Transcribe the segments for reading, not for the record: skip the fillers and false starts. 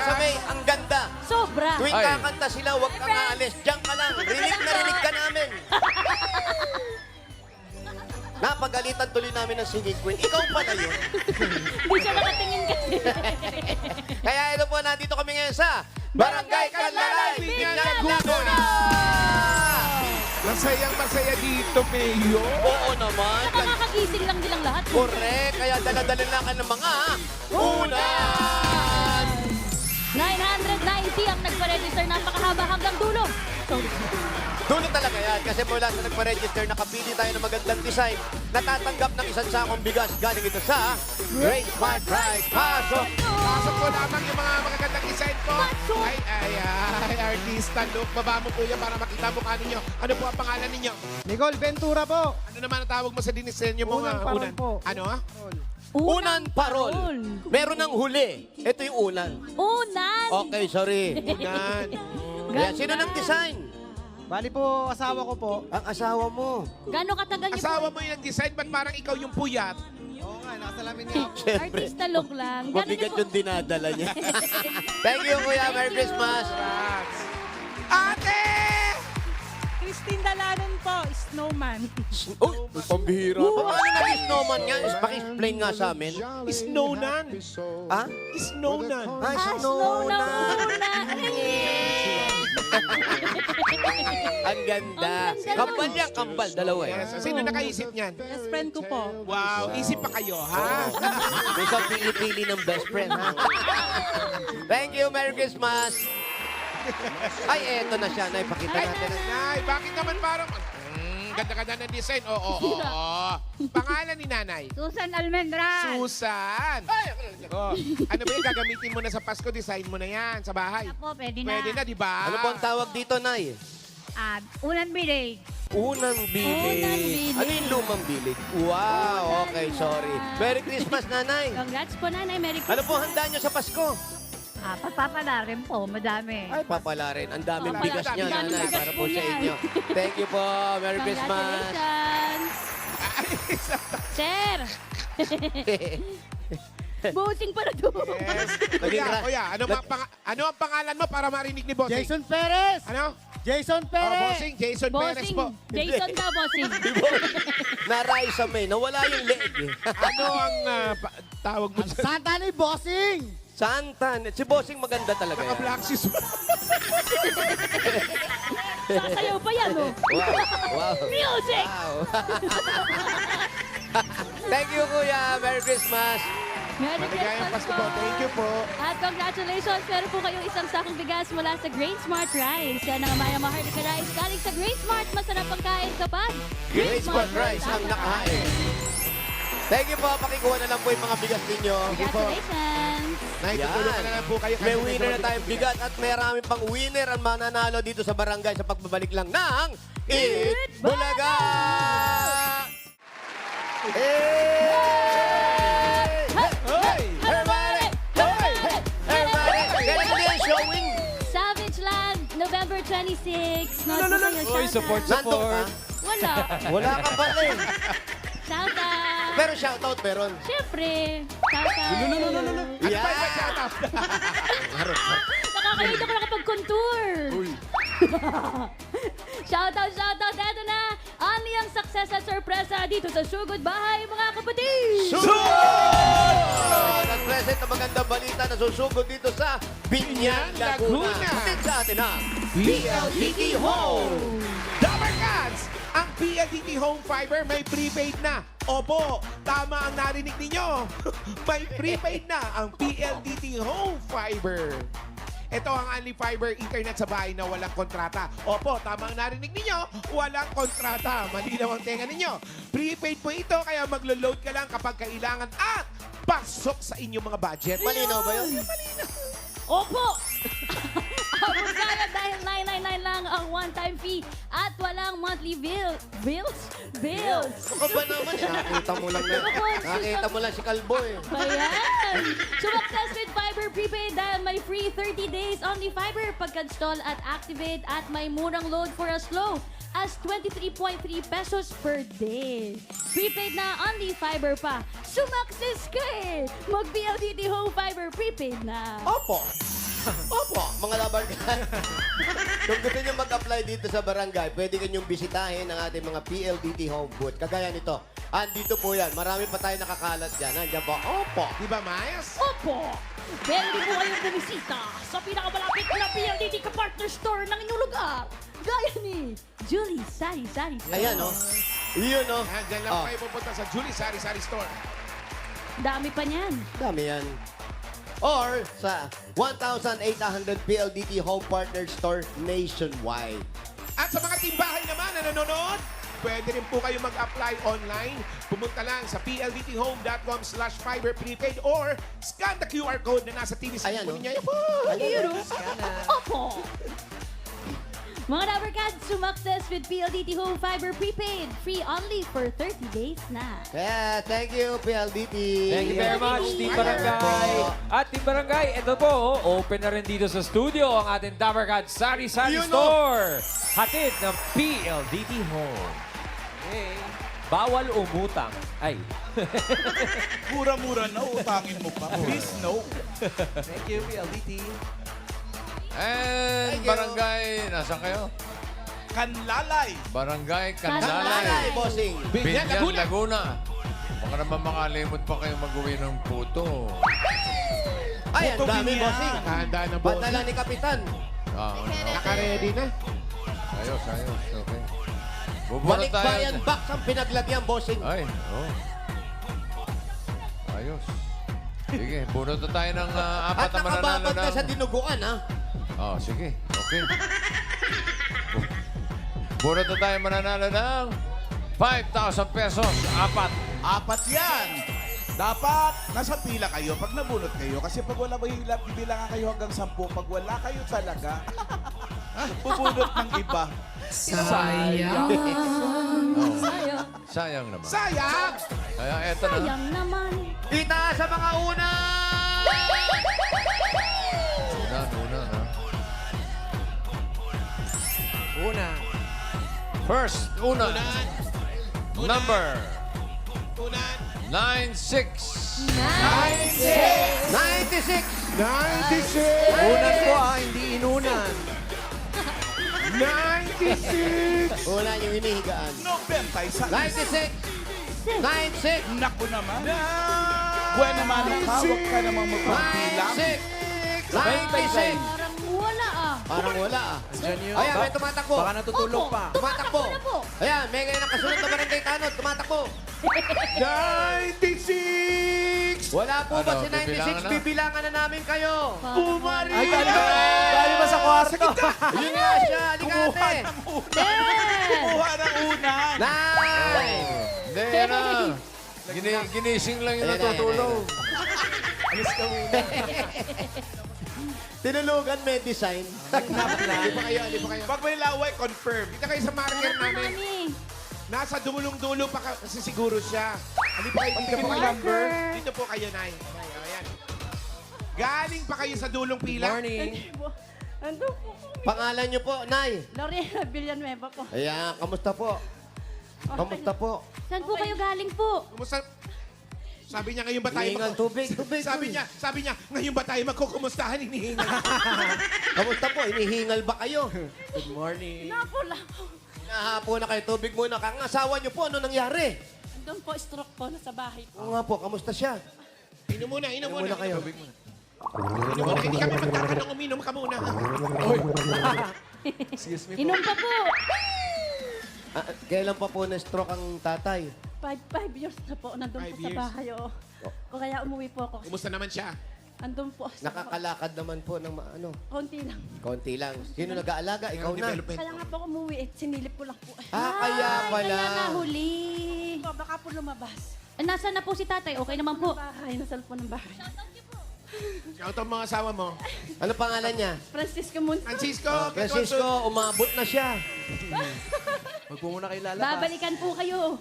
Marisa May, ang ganda. Sobra. Tuwing Ay. kakanta sila, huwag kang aalis. Diyan ka lang. Rinig na rinig ka namin. Napagalitan tuloy namin ng singing queen. Ikaw pala yun. Hindi siya nakatingin kasi. Kaya ito po, nandito kami ngayon sa Barangay Canlalay, Binyang Laguna! Masayang-masaya dito, Mayo. Oo naman. Nakakagising lang nilang lahat. Correct. Kaya dala-dala lang ka ng mga unan. 990 ang nagpa-register. Napakahaba hanggang dulo. Dulo talaga yan. Kasi mula sa nagpa-register, nakapili tayo ng magandang design. Natatanggap ng isang sakong bigas. Galing ito sa Great Smart Prize. Pasok! Pasok po lamang yung mga magagandang design po. Pasok! Ay, artista look. Baba mo po yan para makita mo ninyo. Ano po ang pangalan ninyo? Nicole Ventura po. Ano naman ang tawag mo sa dinisenyo mo? Unang parol po. Ano? Unan parol. Meron ng huli. Ito yung unan. Unan. Okay, sorry. Unan. Kaya sino ng design? Bali po, asawa ko po. Ang asawa mo. Gano'ng katagal niyo Asawa mo yung design, ba't parang ikaw yung puyat? Oo nga, nakasalamin niya ako. Siyempre. Artista look lang. Gano'n Mabigat niyo po? yung dinadala niya. Thank you, Kuya. Merry Christmas. Rats. Ate! Christine Dalanon po, snowman. Uy, pambihira. Paano naging snowman nga? Paki-explain nga sa amin. Snownan. Ha? Snownan. Ay, Snow na snowman. Ang ganda. Kambal yan, kambal. Dalawa eh. Yes. Sino nakaisip niyan? Best friend ko po. Wow, isip pa kayo, ha? May isang pili-pili ng best friend, ha? Thank you. Merry Christmas. Ay, eto na siya. Naipakita natin. Nay, bakit naman parang... ganda-ganda ng design. Oo. Pangalan ni nanay? Susan Almendral. Susan. Oh, ano ba yung gagamitin mo na sa Pasko? Design mo na yan sa bahay. Po, pwede na. Pwede na, di ba? Ano po ang tawag dito, Nay? Unan bilig. Unang bilig. Unang bilig. Ano yung lumang bilig? Wow, okay, sorry. Merry Christmas, Nanay. Congrats po, Nanay. Merry Ano Christmas. po handa nyo sa Pasko? Papapala rin po, madami. Ay, papala rin. Ang daming Papala. bigas niya, Ang daming Nanay, bigas para po po sa yan. inyo. Thank you po. Merry Christmas. Congratulations. Sir. Bossing pala doon. Yes. Naging ra- Kuya, ano ang pangalan mo para marinig ni Bossing? Jason Perez! Ano? Jason Oh, Perez! Bossing, Jason Perez Bossing. po. Jason daw, bossing. Naray sa May. Nawala yung leeg. eh. Ano ang tawag mo Ang dyan? santa ni Bossing! Santa. Si Bossing maganda talaga yan. Naka-black shoes. Sasayaw pa yan, oh. Wow. Wow. Music! Wow. Thank you, Kuya. Merry Christmas. Merry Maligayang Christmas Pasko po. Thank you po. At congratulations, meron po kayong isang sakong bigas mula sa Great Smart Rice. Yan ang Amaya Maharlika Rice. Galing sa Great Smart, masarap ang kain kapag Great Spot Rice ang nakahain. Thank you po. Pakikuha na lang po yung mga bigas ninyo. Congratulations! Naitutulungan na lang po kayo. May winner na tayong bigat at may marami pang winner ang mananalo dito sa barangay sa pagbabalik lang ng Eat Bulaga! Hey! Hey! Everybody! Hey! Everybody! Kailan ko yung showing? Savage Land, November 26. No, Oy, support, Nandun ka? Wala. Wala ka pala eh. Shout out. Pero shoutout meron. Siyempre. Shout out. Ano ba yung shout out? Nakakalimutan ko nakapag-contour. Shoutout, shoutout. Eto na. Only ang success at sorpresa dito sa Sugod Bahay, mga kapatid. Sugod! At present na magandang balita na susugod dito sa Binyang Laguna. Laguna. Hatid sa atin ha, PLDT Home! Dabar Cats! Ang PLDT Home Fiber may prepaid na. Opo, tama ang narinig ninyo. May prepaid na ang PLDT Home Fiber. Ito ang Only Fiber Internet sa bahay na walang kontrata. Opo, tama ang narinig ninyo, walang kontrata. Malinaw ang tenga ninyo. Prepaid po ito, kaya maglo-load ka lang kapag kailangan at pasok sa inyong mga budget. Malinaw ba yun? Opo! Abot kaya dahil 999 lang ang one-time fee at walang monthly bills. Ano ba naman eh? Nakita mo lang na. Nakita mo lang si Kalbo eh. Ayan! Sumakses with Fiber Prepaid dahil may free 30 days only Fiber pagka-install at activate at may murang load for as low as 23.3 pesos per day. Prepaid na only Fiber pa. Sumakses ka eh! Mag-PLDT Home Fiber Prepaid na. Opo. Opo, mga labarkan. Kung gusto nyo mag-apply dito sa barangay, pwede kanyong bisitahin ang ating mga PLDT home booth. Kagaya nito. Andito po yan. Marami pa tayo nakakalat dyan. Nandiyan po. Opo. Di ba, Miles? Opo! Pwede po kayong bumisita sa pinakamalapit na PLDT ka-partner store ng inyong lugar. Gaya ni Julie Sari Sari Store. Ayan, oh. Yun, oh. Yan, dyan lang Oh, kayo pupunta sa Julie Sari Sari Store. Dami pa niyan. dami yan. Or sa 1,800 PLDT home partner store nationwide. At sa mga timbahay naman na nanonood, pwede rin po kayo mag-apply online. Pumunta lang sa pldthome.com/fiber prepaid or scan the QR code na nasa TV screen Ayan, po oh. ninyo. Ayan po. Ayun, Opo! Mga Lovercats, sumakses with PLDT Home Fiber Prepaid. Free only for 30 days na. Yeah, thank you, PLDT. Thank you very much, Team Barangay. At Team Barangay, ito po, open na rin dito sa studio ang ating Dabarcad Sari Sari Yun, Store. Hatid ng PLDT Home. Bawal umutang. Ay. Mura-mura na, utangin mo pa. Please, no. Thank you, PLDT. And Thank you. barangay, nasaan kayo? Kanlalay. Barangay Nanay, Kanlalay. bossing. Binyan, Binyan, Laguna. Laguna. Baka naman makalimot pa kayo mag-uwi ng puto. Ay, ang Puto dami, Binyan. bossing. Handa na po. Padala ni Kapitan. Naka-ready na. Ayos, okay. Bubunot tayo. Balikbayan box ang pinaglagyan, bossing. Ay, ayos. Sige, bunot na tayo ng At apat na mananalo nakababad na ng... sa dinuguan, ha? Oh, sige. Okay. Bunot na tayo mananalo ng 5,000 pesos. Apat. Apat yan. Dapat nasa pila kayo pag nabunot kayo. Kasi pag wala bibilangan kayo hanggang 10. Pag wala kayo talaga, bubunot ng iba. Sayang. Sayang naman. Sayang! Kaya eto na. Sayang naman. Itaas sa mga una! Una, ha? Una. First, una. Number Unan. 96. 96! 96! Unan ko hindi inunan. 96! Una yung hinihigaan. No, bentay sa 96! 96! Naku naman. Buwan naman ka, huwag ka namang magpapila. 96! 96! Parang wala ah. Parang wala, ah. Diyan yun. Ayan, may tumatakbo. Baka natutulog Opo. pa. Tumatakbo. Tumatakbo na po. Ayan, may ngayon ang kasunod na barangay tanod. Tumatakbo. 96! Wala po ba Ano, si 96? bibilangan na? Bibilangan na namin kayo. Bumari! Ay, galing ba sa kwarto? Yun nga siya. Halika ate. Kumuha ng una. Nine! Hindi, yan na. Ginising lang yung Ayan na, natutulog. Tinulugan may design. Hindi pa kayo, hindi pa kayo. Pag may laway, confirm. Dito kayo sa marker namin. Mami. Nasa dulong-dulo pa kasi siguro siya. Hindi pa kayo dito po kayo. Marker. Dito po kayo, Nay. Ayan. Galing pa kayo sa dulong pila. Morning. Ando po. Pangalan niyo po, Nay. Lorena Villanueva po. Ayan, kamusta po? Kamusta po? Saan po kayo galing po? Kumusta? Sabi niya, ngayon ba tayo Hihingan tubig, tubig. Sabi niya, ngayon ba tayo magkukumustahan? Hinihinga. Kamusta po? Inihingal ba kayo? Good morning. Napo lang po. Nahapo na kayo. Tubig muna. Kang asawa niyo po, ano nangyari? Andun po, stroke po, nasa bahay po. Oo nga po, kamusta siya? Inom muna. Inom muna kayo. Inom muna. Hindi kami magtatanong, uminom ka muna. Excuse me. Inom pa po. Ah, kailan pa po na-stroke ang tatay? 5 years na po, nandun 5 po years. sa bahay. Oo. O kaya umuwi po ako. Kumusta naman siya? Andun po. Nakakalakad naman po ng ano, Konti lang. konti lang. Sino nag-aalaga? Ikaw na. Development. Kaya nga po ako umuwi, sinilip ko lang po. Ah, kaya pala. Kaya nahuli. Baka po lumabas. Nasaan na po si tatay? Okay naman po. Sa bahay, nasa loob po ng bahay. Shout out mga asawa mo. Ano pangalan niya? Francisco Munso. Francisco. Francisco, umabot na siya. Huwag po muna kayo lalabas. Babalikan po kayo.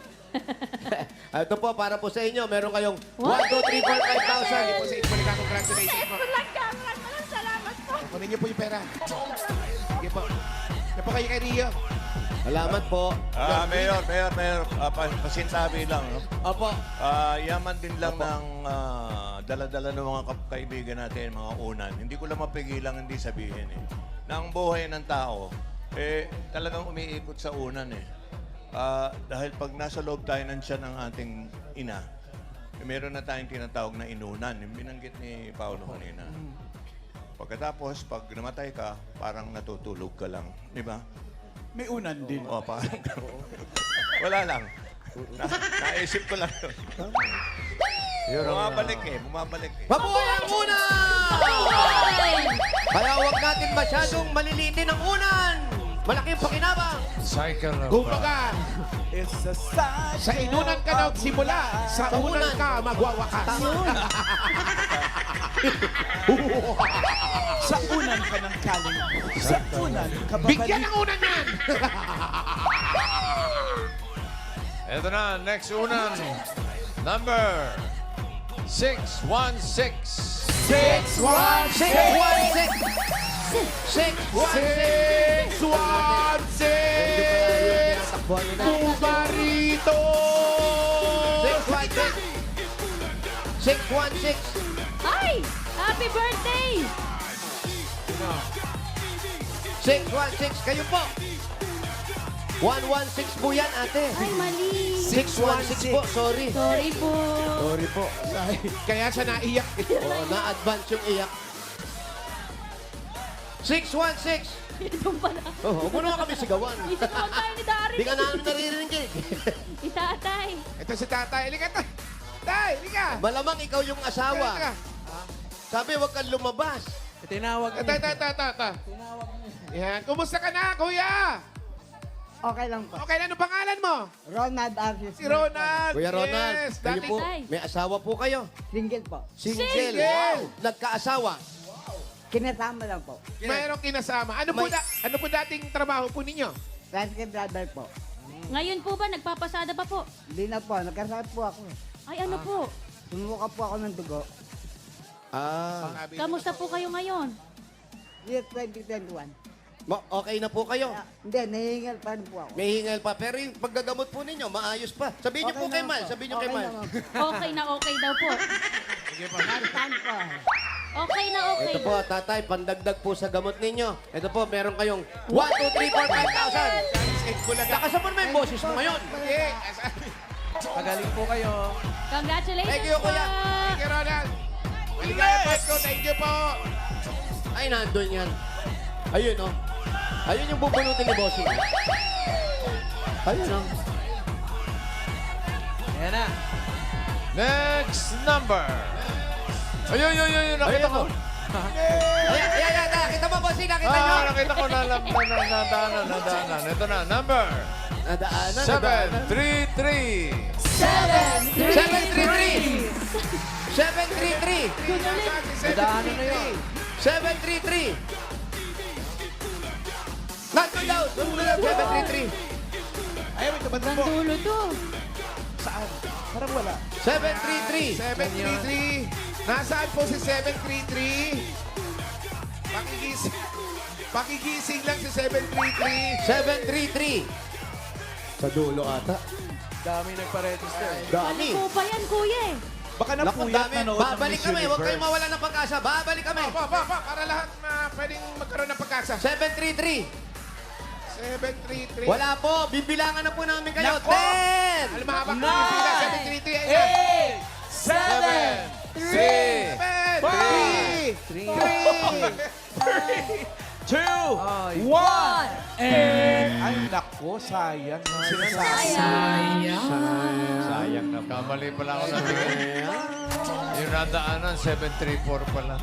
Ito po, para po sa inyo. Meron kayong 1, 2, 3, 4, 5,000. Po sa Itbalikan, congratulations po. Maraming salamat po. Kunin niyo po yung pera. Sige po. Yan po kayo kay Rio. Salamat po. Mayor, pasinsabi lang. No? Opo. Yaman din lang ng dala-dala ng mga kaibigan natin, mga unan. Hindi ko lang mapigilang hindi sabihin eh. Na ang buhay ng tao, talagang umiikot sa unan eh. Dahil pag nasa loob tayo ng tiyan ng ating ina, meron na tayong tinatawag na inunan. Yung binanggit ni Paolo kanina. Pagkatapos, pag namatay ka, parang natutulog ka lang. Di ba? May unan din. O, parang wala lang. Naisip ko lang yun. Bumabalik eh. Mabuhay ang unan! Kaya huwag natin masyadong malilitin ang unan. Malaking pakinabang. Cycle of Kumbaga, It's a sign. sa inunan ka na simula, sa unan ka magwawakas. Sa unan ka ng kaling. Sa unan ka Bigyan babalik. ng unan yan! Ito na, next unan. Number 616. 616! Bumarito! 616! Ay! Happy birthday! 616! Kayo po! 116 po yan, ate. Ay, mali. 616 po, sorry. Sorry po. Sorry po. Kaya siya naiyak. Oo, na-advance yung iyak. 616! Ito pala. Oh, huwag mo naman kami sigawan. Isa naman tayo ni Dari. Di ka namin naririnig eh. Itatay. Ito si tatay. Halika ta. Tay, halika. Malamang ikaw yung asawa. Halika. Sabi, huwag kang lumabas. Tinawag Ta. Yan. Kumusta ka na, kuya? Okay lang po. Okay, ano pangalan mo? Ronald Arces. Si Ronald. Kuya Ronald, Yes. kayo Dating po, may asawa po kayo. Single po. Single. Single. Wow. Nagkaasawa. Kinasama lang po. mayroong kinasama. Ano po dating trabaho po ninyo? Tricycle driver po. Ngayon po ba, nagpapasada pa po? Hindi na po. Nagkasakit po ako. Ay, ano po? Sumuka po ako ng dugo. Kamusta po kayo ngayon? Year 2021. Okay na po kayo. Hindi, nahingal pa rin po ako. May hingal pa. Pero yung paggagamot po ninyo, maayos pa. Sabihin niyo Okay po kay naman Mal. po. Sabihin niyo kay Okay Mal. naman po. Okay daw po. Saan po? Okay na okay. Ito po, tatay, pandagdag po sa gamot ninyo. Ito po, meron kayong 1, 2, 3, 4, 5,000. Lakasan mo naman yung boses mo ngayon. Magaling po kayo. Congratulations Thank you, po. kuya. Thank you, Ronald. Maligayang Pasko. Thank you po. Ay, nandun yan. Ayun, oh. Ayun yung bubunutin ni Bossing. Ayun, oh. Ayan na. Next number. Ayun, nakita Ayun, ko. oh. Ayan. Nakita mo, Bossing? Nakita nyo? Nakita ko nadaanan. Ito na, number Nadaanan. 733. 733! 733! Nadaanan na yun. 733! Nandun daw! Doon daw, 733! Ay, may tabad Ang po. dulo to. Saan? Parang wala. 733! 733. Nasaan po si 733? Pakigising lang si 733. 733! Sa dulo ata. Dami nagpa-register. Dami! Ano po ba yan, kuya? Baka Naku, napuyat dami. na nood ng Babalik Miss kami. Huwag Universe. kayong mawala ng pag-asa. Babalik kami. Para lahat na pwedeng magkaroon ng pagkasa. 733! 733. Wala po. Bibilangan na po namin kayo. Nako! 10! Alam mo, habang pumipila, 733 ay Ay, nako, sayang. Sayang na. Kamali pala ako ng tingin. Yung nadaanan, 734 pala.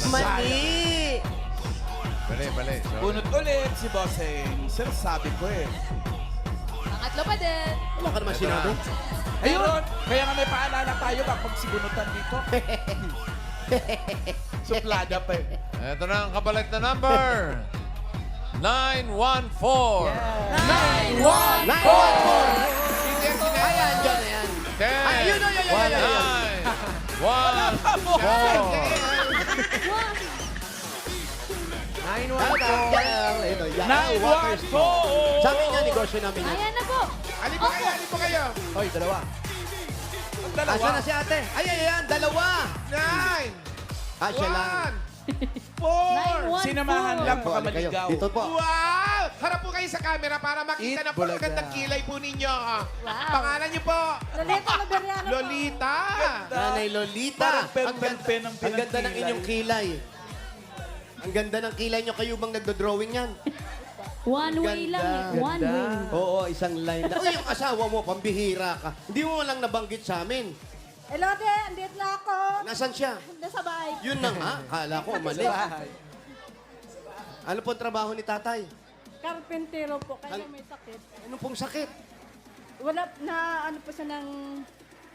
Mali! Bali. Sorry. Bunot ulit si Bossing. Sir, sabi ko eh. Pangatlo pa din. Wala ka naman sinabi. Ayun! Kaya nga may paalala tayo kapag sibunutan dito. Suplada pa eh. Ito na ang kapalit na number. 914. 914! Ayan, dyan na yan. 10. Ayun, ayun. 9. 1. 4. Ito, yan. Walker's Phone. Sa amin yan, negosyo namin yan. Ayan na po. Alin po kayo, alin po kayo? Hoy, dalawa. Asa na si ate? Ay, ayan, dalawa. 9, Ah, siya lang. 1, 4. Sinamahan lang, baka Balik kayo. maligaw. Dito po. Wow! Harap po kayo sa camera para makita Eat na Bulaga. pagkandang kilay po ninyo. Wow. Pangalan niyo po? Lolita Laberiano po. Lolita. Nanay Lolita. Parang pen, Ang pen, ganda- pen ang Ang ganda ng pinagkilay. inyong kilay. Ang ganda ng kilay nyo. Kayo bang nagdo-drawing yan? One way lang eh. Ganda. One way. Oo, isang line lang. Uy, yung asawa mo, pambihira ka. Hindi mo lang nabanggit sa amin. Hello, de. Andito na ako. Nasaan siya? Nasa bahay. Yun na nga. Kala ko, umalis. Ano po ang trabaho ni tatay? Karpentero po. Kaya may sakit. Ano pong sakit? Wala na ano po siya ng...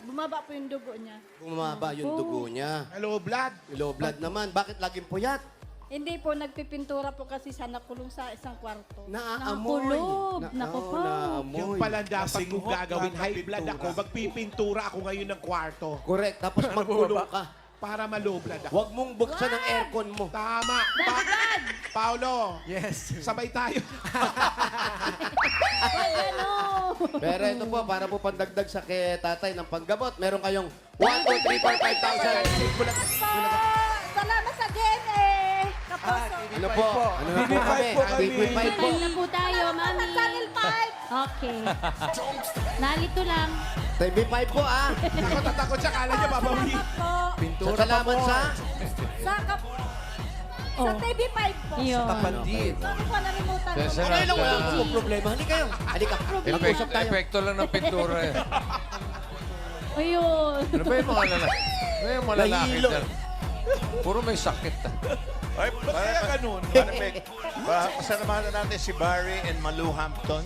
Bumaba po yung dugo niya. Bumaba yung dugo niya. Hello, blood. Low blood naman. Bakit laging puyat? Hindi po, nagpipintura po kasi siya nakulong sa isang kwarto. Naamoy. Nakulob. Naku po. Naamoy. Yung pala dapat Kasing kung hot gagawin lang high na blood pintura. ako, magpipintura ako ngayon ng kwarto Correct. Tapos magkulong ka. para ma-low blood ako. Huwag mong buksan ang aircon mo. Tama. Paolo, Yes. sabay tayo. Wag ano. Pero ito po, para po pandagdag sa kay tatay ng panggamot, meron kayong 1, 2, 3, 4, 5,000. Salamat sa GMA! Kapuso. Ano po? Ano na po kami? po kami. TV5 po. Ready na po tayo, mami. Channel 5! Okay. Nalito lang. TV5 po ah. Takot at takot siya, kala niya babawi. Po. Sa salamat sa... Sa TV5 po. Yun. Kapandit. Bakit po nalimutan ko? Okay lang, wala akong problema. Halika kayo. Halika. Mag-usap tayo. Epekto lang ng pintura eh. Ayun. Ano ba yung mga lalaki? Ano yung mga lalaki Nahilo. dyan? Puro may sakit. Ay, Kaya ganun. Pasalamahan na natin si Barry and Malu Hampton.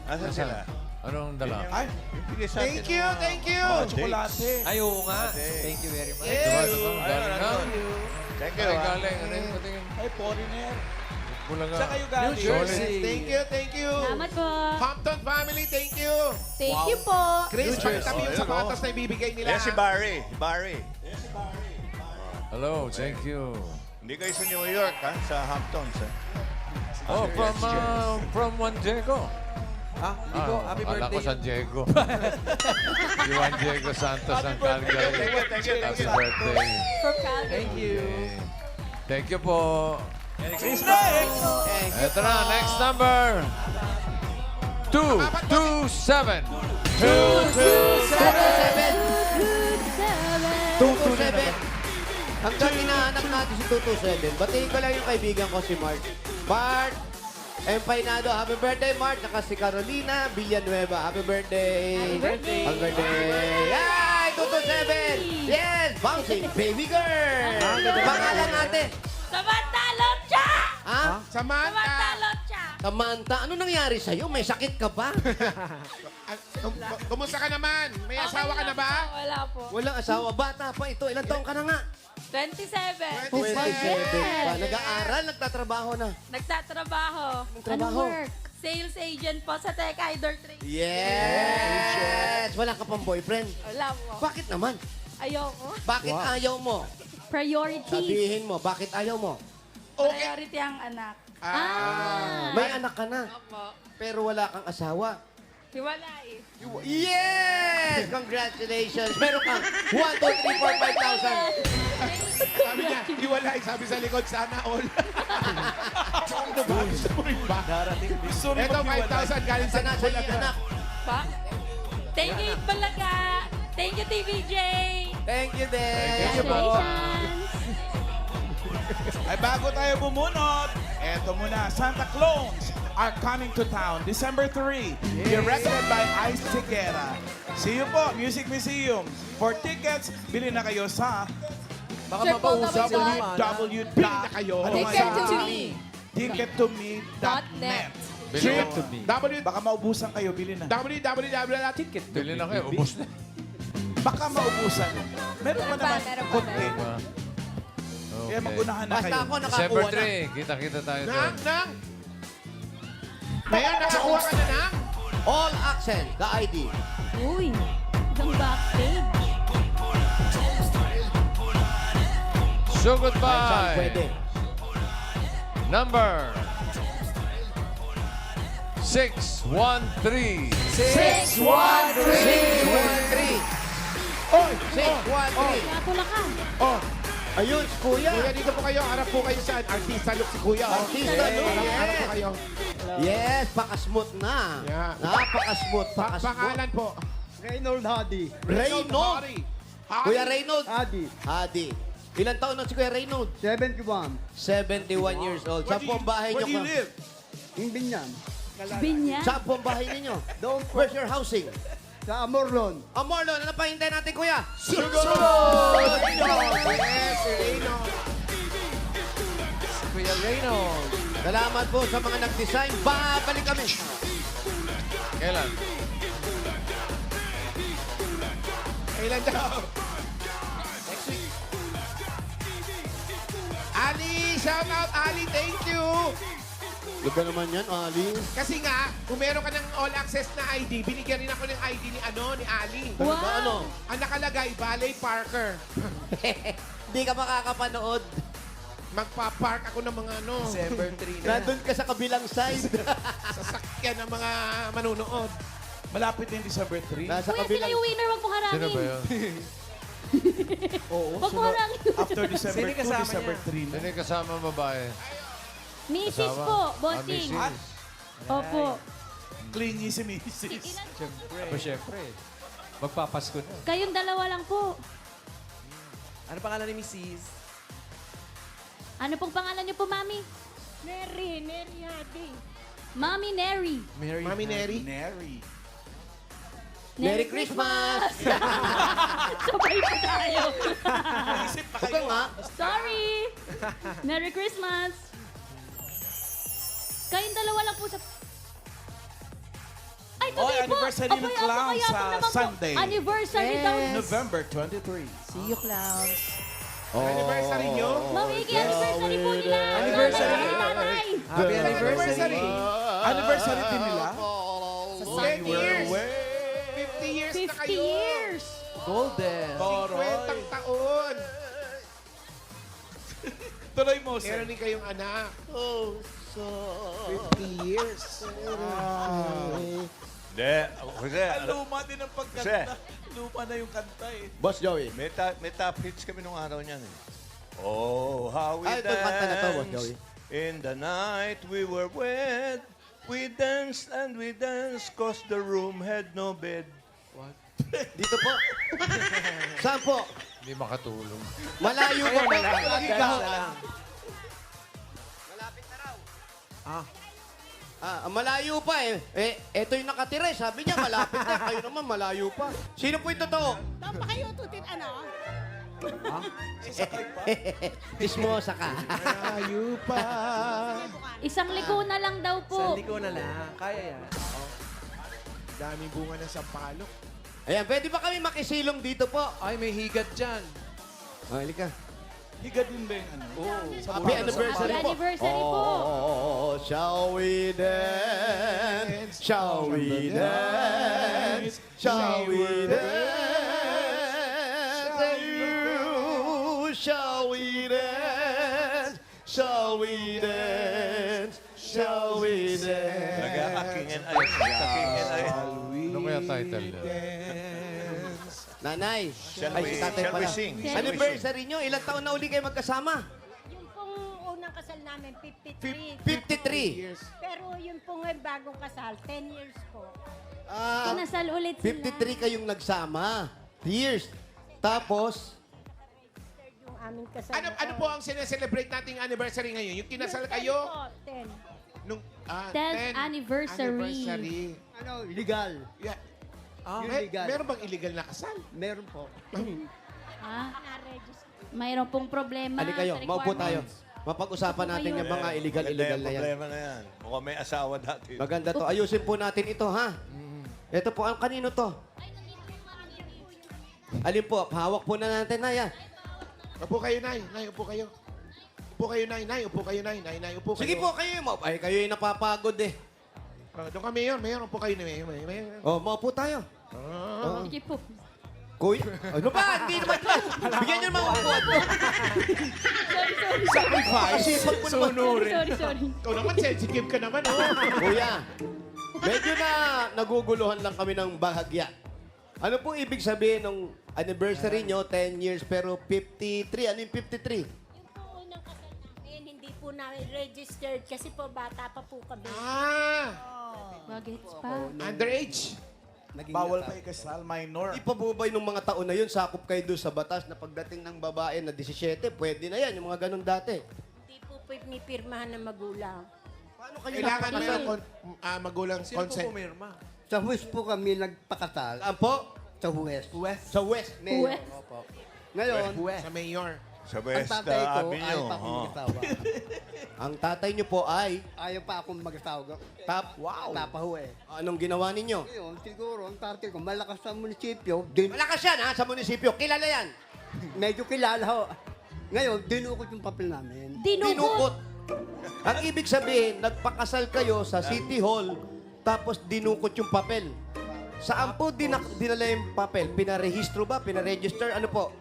Nasaan sila? Anong dala? Ay, Bigay sa atin Thank you, ng mga- thank you. mga tsokolate. Ay, oo nga. Thank you very much. Yes. Galing Ayun, na. Thank you. Galing, ah. galing. Ano yung patingin? Ay, foreigner. Bulaga. Saan kayo galing? New Jersey. Thank you, thank you. Salamat po. Hampton family, thank you. Thank you po. Chris, New Jersey. pagtabi yung Oh, sapatos na ibibigay nila. Yes, si Barry. Barry. Hello, thank you. Hindi kayo sa New York, ha? Sa Hamptons, ha? Oh, from Juan Diego. Ah, Diego, happy Akala ko birthday. San Diego. Si Juan Diego Santos ng Calgary. Thank you. Happy birthday. Thank you. Thank you po. Next! Ito na, next number. 227. 227. Hanggang hinahanap natin si 227. Batiin ko lang yung kaibigan ko si Mark. Mark Empainado, happy birthday, Mark. Saka si Carolina Villanueva. Happy birthday. Happy birthday. Happy birthday. Yay! 227. Yes! Bouncing baby girl. Pangalan natin. Samantha Lotcha! Ha? Samantha. Lotcha! Samantha, ano nangyari sa'yo? May sakit ka ba? Kumusta ka naman? May asawa ka na ba? Wala po. Walang asawa. Bata pa ito. Ilang taong ka na nga? 27. 27 pa. Nag-aaral, nagtatrabaho na. Nagtatrabaho. Trabaho. work? Sales agent po sa Tech Idol Trade. Yes! Wala ka pang boyfriend. Wala po. Bakit naman? Ayoko. Bakit ayaw mo? Priorities. Sabihin mo, bakit ayaw mo? Okay. Priority ang anak. May anak ka na, Opo. pero wala kang asawa. Hiwalay. Yes! Congratulations! Meron kang 1, 2, 3, 4, 5,000. Sabi niya, iwalay. Sabi sa likod, sana all. Ano ba? Gusto mo rin ba? Gusto rin Ito, maghiwalay. 5,000 galing sa Sana sa iyo, anak. Pa? Thank you, Balaga. Thank you, TVJ. Thank you, din. Congratulations. Ay, bago tayo bumunot, eto muna, Santa Claus are coming to town December 3. Directed by Ice Tiquera. See you po, Music Museum. For tickets, bili na kayo sa Baka mapausap mo naman. Bili na kayo. Ticket2me.net. Bili Trip. to me. Baka maubusan kayo, bili na. www.ticket. Bili na kayo, ubos na. Baka maubusan. Meron pa naman konti. Kaya Okay. magunahan na Basta kayo. ako December nakakuha na. 3, kita-kita tayo doon. Nang? Mayan, nakakuha ka na nang? All accent, the ID. Uy. Hanggang backstage. So Saan goodbye. pwede? Number 613. 613. Oy! 613. Kaya Bulacan. Oh! Ayun, kuya. Kuya, dito po kayo. Harap po kayo saan? Artista look si Kuya. oh. Artista look, Harap yes. po kayo. Yes, pakasmooth na. Yeah. Napakasmooth, pakasmooth. Pangalan po. Reynold Hadi. Reynold. Hari. Kuya Reynold. Hadi. Hadi. Ilan taon na si Kuya Reynold? 71. 71 years old. Saan po ang bahay Where niyo? do you live? Yung binyan. Binyan. Saan po ang bahay ninyo? Doon po. Where's your housing? Sa Amorlon. Marlon, ano pa hintay natin, Kuya? Yes, si Reyno. Kuya Reynolds. Salamat po sa mga nag-design. Babalik kami. Kailan? Kailan daw? Next week. Ali! Shout out, Ali! Thank you! Iba naman yan, Ali. Kasi nga, kung meron ka ng all-access na ID, binigyan rin ako ng ID ni Ali. Ano ba, ano? Ang nakalagay, Ballet Parker. Hindi ka makakapanood. Magpa-park ako ng mga December 3 na. Nandun ka sa kabilang side. sasakyan ng mga manunood. Malapit na yung December 3. Nasa Kuya, sila kabilang... yung winner. Wag mo harangin. Sino ba yun? Wag mo harangin. After December Sino 2, kasama December niya? 3 na. Sino yung kasama babae? Mrs. Asawa? po, Ah, bossing. Mrs. Opo. Clingy si Mrs. Siyempre. Magpapasko na. Kayong dalawa lang po. Ano pangalan ni Mrs.? Ano pong pangalan niyo po, Mami? Neri Hadi. Mami Neri. Mary. Mami Neri. Neri. Merry Christmas! Sabay pa tayo. Isip pa Ito kayo. nga. Sorry. Merry Christmas. Kayong dalawa lang po sa... Ay, today Oy, po. anniversary ng Apoy, clown apoy, sa apoy naman po. Sunday. Anniversary daw. November 23. See you, clowns. Anniversary nyo? Mawigi, anniversary po nila. Anniversary. Nanay. Happy anniversary. Anniversary din nila? 10 years. 50 years na 50 kayo. years. Golden. 50 taon. Tuloy mo, sir. Meron din kayong anak. 50 years. Hindi. Jose, Luma din ang pagkanta. Luma na yung kanta eh. Boss Joey. may top hits kami nung araw niyan eh. Oh, how we Ay, ito, kanta na to, Boss Joey. danced in the night we were wed. We danced and we danced cause the room had no bed. Dito po. Saan po? Hindi makatulong. Malayo pa po. Ganun na lang. Malayo pa eh. Eto yung nakatira eh. Sabi niya, malapit na. Kayo naman, malayo pa. Sino po yung totoo? Doon pa kayo tutin ano? Tismosa ka. Malayo pa. Isang liko na lang daw po. Sandi ko na lang. Kaya yan. Daming bunga ng sampalok. Ayan, pwede ba kami makisilong dito po? Ay, may higat dyan. Halika. Higa din ba yung ano? Happy anniversary Happy po. anniversary po. Oh, shall we dance? Shall we dance? Shall we dance? Shall we dance? Shall we dance? Shall we dance? Nag-a-king and ice. King and ice. Ano kaya title niya? Nanay. Shall Ay, we, si tatay shall we pala. sing? Anniversary nyo, ilang taon na uli kayo magkasama? Yung pong unang kasal namin, 53. 53. Years. Pero yung pong bagong kasal, 10 years po. Kinasal ulit sila. 53 kayong nagsama. Years. Tapos, Yung aming kasal. Ano po ang sineselebrate nating anniversary ngayon? Yung kinasal kayo? 10. Nung 10th anniversary. Ano, legal. Yeah. Yung May, legal. meron bang illegal na kasal? Meron po. Ha? Na-register. Mayroon pong problema. ali kayo, sa maupo tayo. requirements. Mapag-usapan natin yung mga illegal-illegal na yan. Problema na yan. Mukhang may asawa dati. Maganda to. Ayusin po natin ito, ha? Ito po, ang kanino to? Alin po? Hawak po na natin na yan. Upo kayo, Nay. Nay, upo kayo. Upo kayo, Nay. Nay, upo kayo, Nay. Nay, Nay, upo kayo. Sige po, kayo. Ay, kayo yung napapagod eh. Doon ka, Mayor. Mayor, upo kayo, Mayor. Mayor. Oh, maupo tayo. Ah. Sige po. Kuya, ano ba? Hindi naman yan. Bigyan niyo naman ang upuan mo. Sacrifice. Kasipag mo naman. Sorry. Ikaw naman, sensitive ka naman, oh. Kuya, medyo na naguguluhan lang kami ng bahagya. Ano po ibig sabihin ng anniversary nyo, 10 years, pero 53? Ano yung 53? Yung po unang kasal namin, hindi po namin registered kasi po bata pa po kami. Ah, Bagets pa. underage. Bawal pa ikasal, minor. Di pa po ba yung mga taon na yun, sakop kayo doon sa batas na pagdating ng babae na 17, pwede na yan, yung mga ganun dati. Hindi po pinipirmahan ng magulang. Paano kayo Kailangan napakasal? meron magulang Sino po consent. pumirma? Sa West po kami nagpakasal. Saan po? Sa West. Sa West. Mayor. West. Opo. Ngayon, Sa mayor. Sa ang West tatay ko Avenue. ayaw pa akong oh. mag-asawa. Ang tatay nyo po ay, Ayaw pa akong mag-asawa. wow. Tapaho eh. Anong ginawa ninyo? Ngayon, siguro, ang tatay ko, malakas sa munisipyo, din, Malakas yan ha, sa munisipyo. Kilala yan. medyo kilala ho. Ngayon, dinukot yung papel namin. Dinukot. Ang ibig sabihin, nagpakasal kayo sa City Hall, tapos dinukot yung papel. Saan po dinala yung papel? Pinarehistro ba? Pinaregister? Ano po?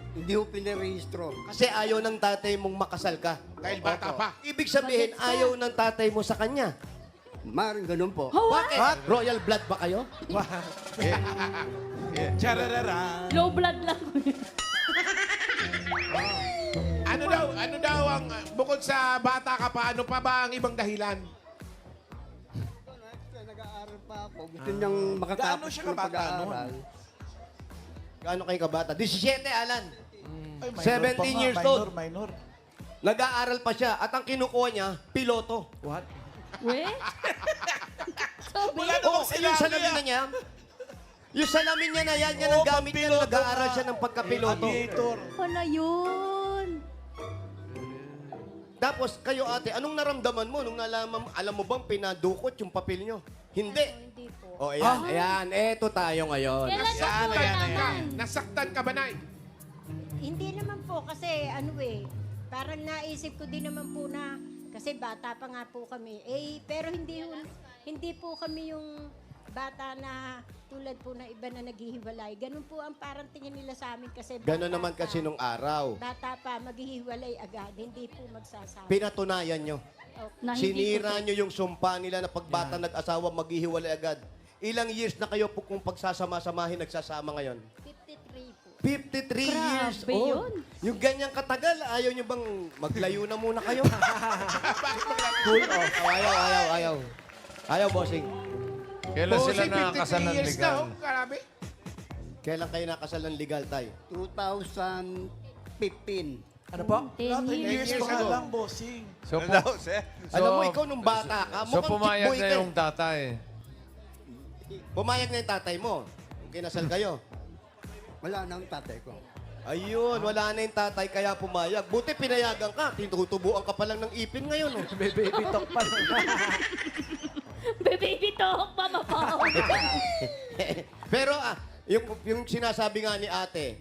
Hindi ho pinarehistro. Kasi ayaw ng tatay mong makasal ka. Dahil bata pa. Ibig sabihin, ayaw ng tatay mo sa kanya. Maring ganun po. Bakit? Royal blood ba kayo? Chararara. Low blood lang. Ano daw ang, bukod sa bata ka pa, ano pa ba ang ibang dahilan? Nag-aaral pa ako. Gusto niyang makatapos Gaano siya ng kabata pag-aaral. Gaano kayo kabata? 17, Alan. Ay, minor 17 pa nga, years old. Minor. Nag-aaral pa siya at ang kinukuha niya, piloto. What? We? Sabi? Wala Oo, namang yung sinabi salamin na niya. Yung salamin niya na yan, yan ang Oo, gamit niya pampiloto na nag-aaral nga. siya ng pagkapiloto. Aviator. Ano yun? Tapos kayo ate, anong naramdaman mo nung nalaman mo, alam mo bang pinadukot yung papel niyo? Hindi. Hindi po. O ayan, ayan, eto tayo ngayon. Kailan ba po naman? Nasaktan ka ba, Nay? Hindi naman po kasi parang naisip ko din naman po na kasi bata pa nga po kami. Pero hindi po kami yung bata na tulad po na iba na naghihiwalay. Ganun po ang parang tingin nila sa amin kasi bata Ganon naman pa. kasi nung araw. Bata pa, maghihiwalay agad. Hindi po magsasama. Pinatunayan nyo. Na hindi Sinira totoo. nyo yung sumpa nila na pagbata nag-asawa, maghihiwalay agad. Ilang years na kayo po kung pagsasama-samahin nagsasama ngayon? 53 po. 53 years Grabe old. yun. Yung ganyang katagal, ayaw nyo bang maglayo na muna kayo? Cool off. Ayaw. Ayaw, bossing. Kailan sila Bossing, nakakasal 53 ng years na, legal? oh. Grabe. Kailan kayo nakasal ng legal tayo? 2015. Ano po? 10 years. years Pa ago. lang, bossing. So, Ano daw, sir? Alam mo, ikaw nung bata ka, so mukhang pumayag chickboy na ka. yung tatay. Pumayag na yung tatay mo. Kung kinasal kayo. Wala na ang tatay ko. Ayun, wala na yung tatay kaya pumayag. Buti pinayagan ka. Tinutubuan ka pa lang ng ipin ngayon. Oh. May baby talk pa lang. Baby talk pa mapaw. Pero yung sinasabi nga ni ate,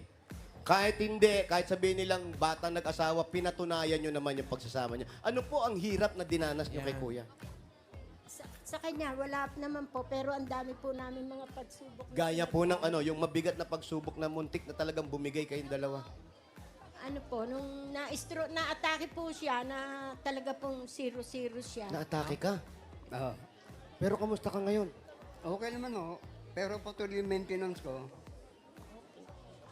kahit hindi, kahit sabihin nilang bata nag-asawa, pinatunayan nyo naman yung pagsasama niya. Ano po ang hirap na dinanas nyo kay kuya? Sa kanya, wala naman po. Pero ang dami po namin mga pagsubok. Gaya po ng yung mabigat na pagsubok na muntik na talagang bumigay kayong dalawa. Ano po, nung na-atake po siya, na talaga pong 0-0 siya. Naatake ka. Ah, Pero kamusta ka ngayon? okay naman ho. Pero patuloy yung maintenance ko.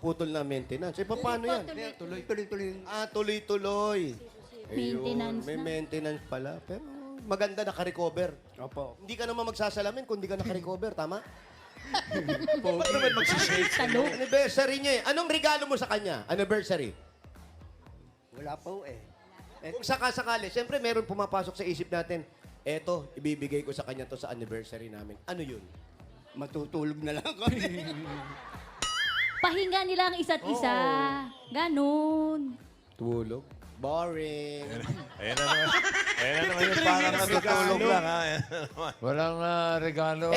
Putol na maintenance. Paano yan? Tuloy-tuloy. Tuloy-tuloy. Maintenance May na. maintenance pala. Pero maganda naka-recover. Opo. Hindi ka naman magsasalamin kung hindi ka naka-recover, tama? Ba't naman magsishake? Anniversary niya eh. Anong regalo mo sa kanya? Anniversary. Wala po eh. Kung sakasakali, siyempre meron pumapasok sa isip natin, eto, ibibigay ko sa kanya to sa anniversary namin. Ano yun? Matutulog na lang kami. Pahinga nila ang isa't isa. Ganun. Tulog. Boring. Ayan na naman yung parang natutulog lang, ha? Ayan na naman. Walang regalo.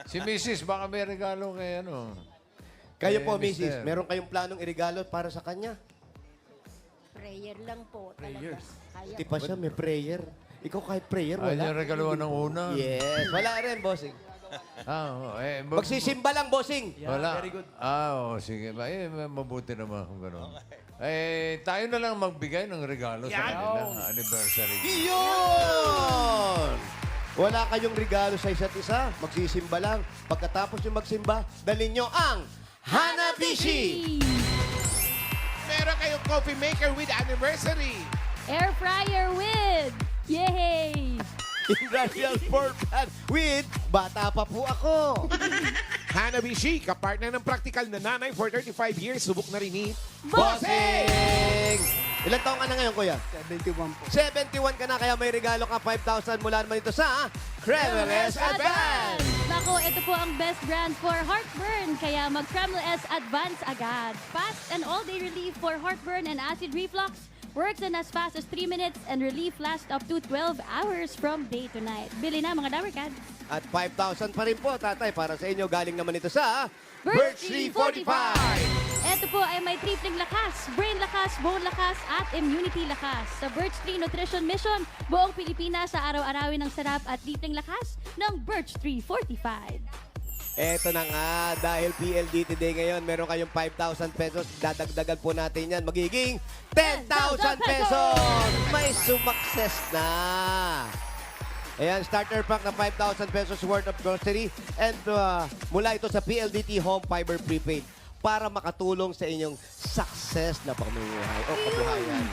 Si Mrs. baka may regalo kay Kayo Eh, po, mister. Mrs. Meron kayong planong irigalo para sa kanya? Prayer lang po. Talaga. Kaya Di pa siya, may prayer. Ikaw kahit prayer, Ay, wala. yung regaluhan ng una. Yes. Wala rin, bossing. Magsisimba lang, bossing. Wala. Very good. Sige ba? Mabuti naman kung gano'n. Tayo na lang magbigay ng regalo sa kanila. Anniversary. Iyon! Wala kayong regalo sa isa't isa. Magsisimba lang. Pagkatapos yung magsimba, dalhin nyo ang Hanabishi! Meron kayong coffee maker with anniversary. Air fryer with... Yay! Industrial pork pan with Bata Pa Po Ako. Hanabishi, kapartner ng practical na nanay for 35 years. Subok na rin ni Bossing! Ilan taong ka na ngayon, kuya? 71 po. 71 ka na, kaya may regalo ka 5,000 mula naman ito sa Kreml S Advance! Nako, ito po ang best brand for heartburn. Kaya mag-Kreml S Advance agad. Fast and all-day relief for heartburn and acid reflux. Works in as fast as 3 minutes and relief lasts up to 12 hours from day to night. Bili na mga Dabarkad. At 5,000 pa rin po, tatay, para sa inyo. Galing naman ito sa Birch Birch 345. 345! Ito po ay may tripling lakas, brain lakas, bone lakas, at immunity lakas. Sa Birch 3 Nutrition Mission, buong Pilipinas sa araw-arawin ng sarap at tripling lakas ng Birch 345. Eto na nga, dahil PLDT Day ngayon, meron kayong 5,000 pesos. Dadagdagan po natin yan. Magiging 10,000 pesos! May sumakses na! Ayan, starter pack na 5,000 pesos worth of grocery. And mula ito sa PLDT Home Fiber Prepaid para makatulong sa inyong success na pamumuhay o kabuhayan.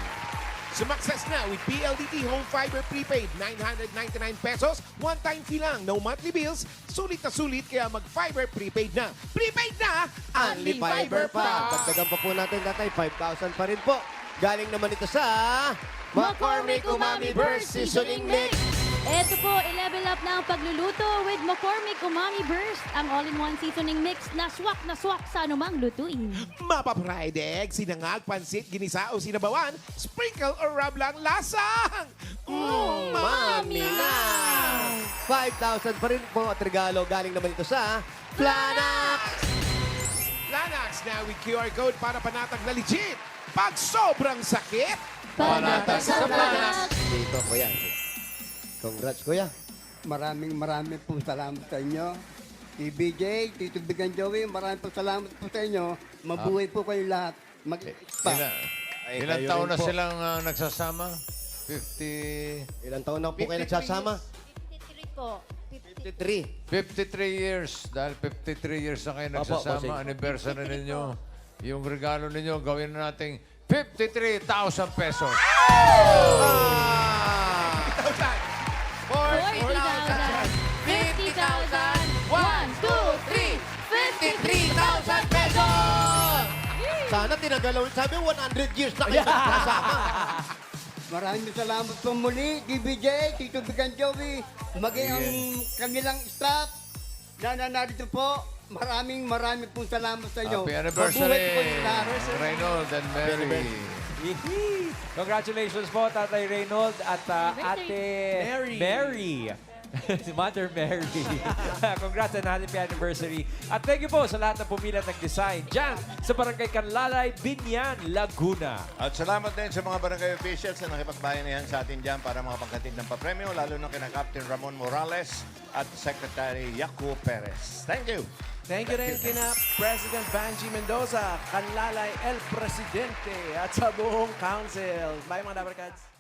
Sumakses na with PLDT Home Fiber Prepaid. 999 pesos. One-time fee lang. No monthly bills. Sulit na sulit kaya mag-Fiber Prepaid na. Prepaid na! Only Fiber pa! Dagdagan pa po natin, tatay. 5,000 pa rin po. Galing naman ito sa McCormick Umami Burst Seasoning Mix. Ito po, i-level up na ang pagluluto with McCormick Umami Burst, ang all-in-one seasoning mix na swak sa anumang lutuin. Mapa-fried egg, sinangag, pansit, ginisa o sinabawan, sprinkle or rub lang lasang! Mami na! 5,000 pa rin po at regalo. Galing naman ito sa Planax! Planax na with QR code para panatag na legit. Pag sobrang sakit, Panatag sa Planax! Dito, kuya. Congrats, kuya. Maraming po salamat sa inyo. TBJ, Tito Bigan Joey, maraming po salamat po sa inyo. Mabuhay po kayo lahat. Ilang taon na silang nagsasama? 50... Ilang taon na po kayo nagsasama? 53 po. 53. 53 years. Dahil 53 years na kayo nagsasama, bossing. anniversary ninyo. Yung regalo ninyo, gawin na nating 53,000 pesos. 40,000, 50,000, 1, 2, 3, 50,000 pesos! Sana tinagalaw. Sabi 100 years na kayo nagsasama. Maraming salamat po muli, TBJ, Tito Bigan Joey, maging ang kanilang staff na narito po. Maraming pong salamat sa inyo. Happy Mabuhay po anniversary, kayo lahat. Reynold and Mary. Congratulations po, Tatay Reynold at Ate Mary. Mother Mary. Congrats and happy anniversary. At thank you po sa lahat ng pumila ng design dyan sa Barangay Canlalay, Binyan, Laguna. At salamat din sa mga barangay officials na nakipagbayanihan sa atin dyan para makapagkatid ng papremyo, lalo na kina Captain Ramon Morales at Secretary Yaku Perez. Thank you. Thank you rin kina President Banji Mendoza, Canlalay El Presidente, at sa buong council. Bye mga Dabarkads.